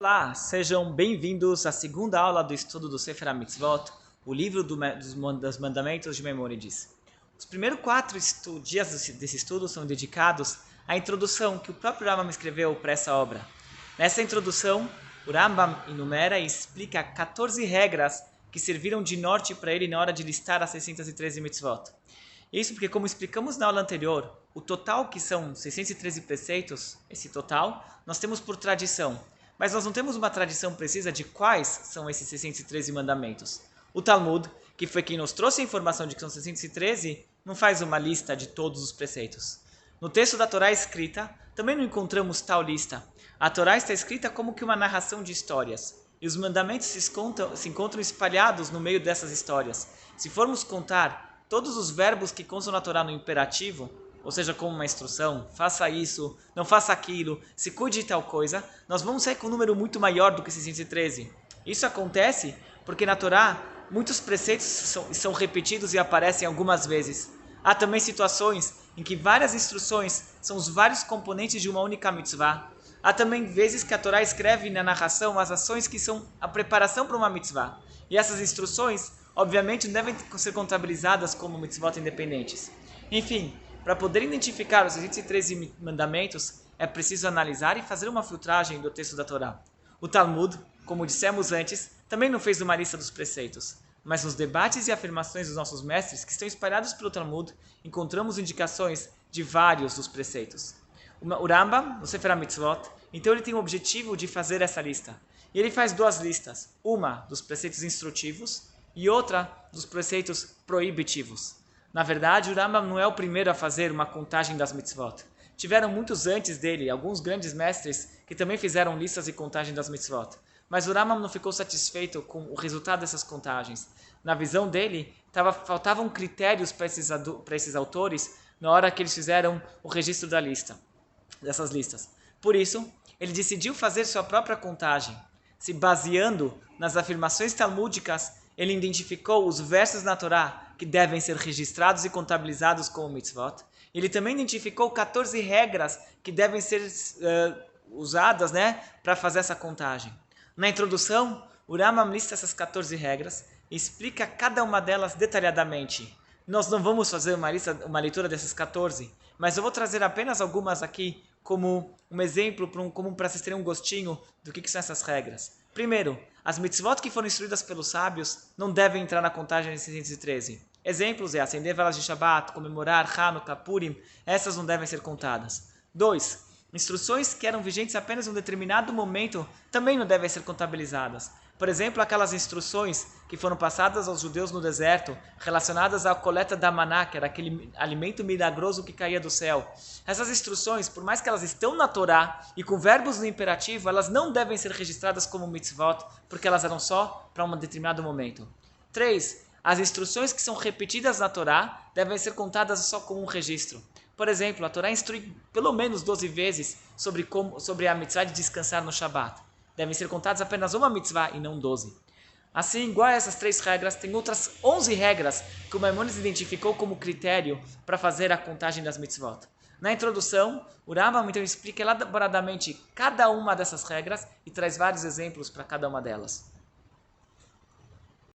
Olá, sejam bem-vindos à segunda aula do estudo do Sefer HaMitzvot, o livro dos mandamentos de Maimônides. Os primeiros 4 dias desse estudo são dedicados à introdução que o próprio Rambam escreveu para essa obra. Nessa introdução, o Rambam enumera e explica 14 regras que serviram de norte para ele na hora de listar as 613 mitzvot. Isso porque, como explicamos na aula anterior, o total que são 613 preceitos, esse total, nós temos por tradição. Mas nós não temos uma tradição precisa de quais são esses 613 mandamentos. O Talmud, que foi quem nos trouxe a informação de que são 613, não faz uma lista de todos os preceitos. No texto da Torá escrita, também não encontramos tal lista. A Torá está escrita como que uma narração de histórias. E os mandamentos se encontram espalhados no meio dessas histórias. Se formos contar todos os verbos que constam na Torá no imperativo, ou seja, como uma instrução, faça isso, não faça aquilo, se cuide de tal coisa, nós vamos sair com um número muito maior do que 613. Isso acontece porque na Torá muitos preceitos são repetidos e aparecem algumas vezes. Há também situações em que várias instruções são os vários componentes de uma única mitzvah. Há também vezes que a Torá escreve na narração as ações que são a preparação para uma mitzvah. E essas instruções, obviamente, não devem ser contabilizadas como mitzvot independentes. Enfim, para poder identificar os 613 mandamentos, é preciso analisar e fazer uma filtragem do texto da Torá. O Talmud, como dissemos antes, também não fez uma lista dos preceitos, mas nos debates e afirmações dos nossos mestres, que estão espalhados pelo Talmud, encontramos indicações de vários dos preceitos. O Rambam, no Sefer HaMitzvot, então ele tem o objetivo de fazer essa lista. E ele faz duas listas, uma dos preceitos instrutivos e outra dos preceitos proibitivos. Na verdade, o Rambam não é o primeiro a fazer uma contagem das mitzvot. Tiveram muitos antes dele, alguns grandes mestres, que também fizeram listas e contagem das mitzvot. Mas o Rambam não ficou satisfeito com o resultado dessas contagens. Na visão dele, faltavam critérios para esses autores na hora que eles fizeram o registro dessas listas. Por isso, ele decidiu fazer sua própria contagem. Se baseando nas afirmações talmúdicas, ele identificou os versos na Torá que devem ser registrados e contabilizados como mitzvot. Ele também identificou 14 regras que devem ser usadas, para fazer essa contagem. Na introdução, o Rambam lista essas 14 regras e explica cada uma delas detalhadamente. Nós não vamos fazer uma leitura dessas 14, mas eu vou trazer apenas algumas aqui como um exemplo, como para vocês terem um gostinho do que são essas regras. Primeiro, as mitzvot que foram instruídas pelos sábios não devem entrar na contagem de 613. Exemplos é acender velas de Shabbat, comemorar Hanukkah, Purim, essas não devem ser contadas. 2. Instruções que eram vigentes apenas em um determinado momento também não devem ser contabilizadas. Por exemplo, aquelas instruções que foram passadas aos judeus no deserto, relacionadas à coleta da maná, que era aquele alimento milagroso que caía do céu. Essas instruções, por mais que elas estão na Torá e com verbos no imperativo, elas não devem ser registradas como mitzvot, porque elas eram só para um determinado momento. 3. As instruções que são repetidas na Torá devem ser contadas só como um registro. Por exemplo, a Torá instrui pelo menos 12 vezes sobre a mitzvah de descansar no Shabat. Devem ser contadas apenas uma mitzvah e não 12. Assim, igual a essas 3 regras, tem outras 11 regras que o Maimônides identificou como critério para fazer a contagem das mitzvot. Na introdução, o Rambam então explica elaboradamente cada uma dessas regras e traz vários exemplos para cada uma delas.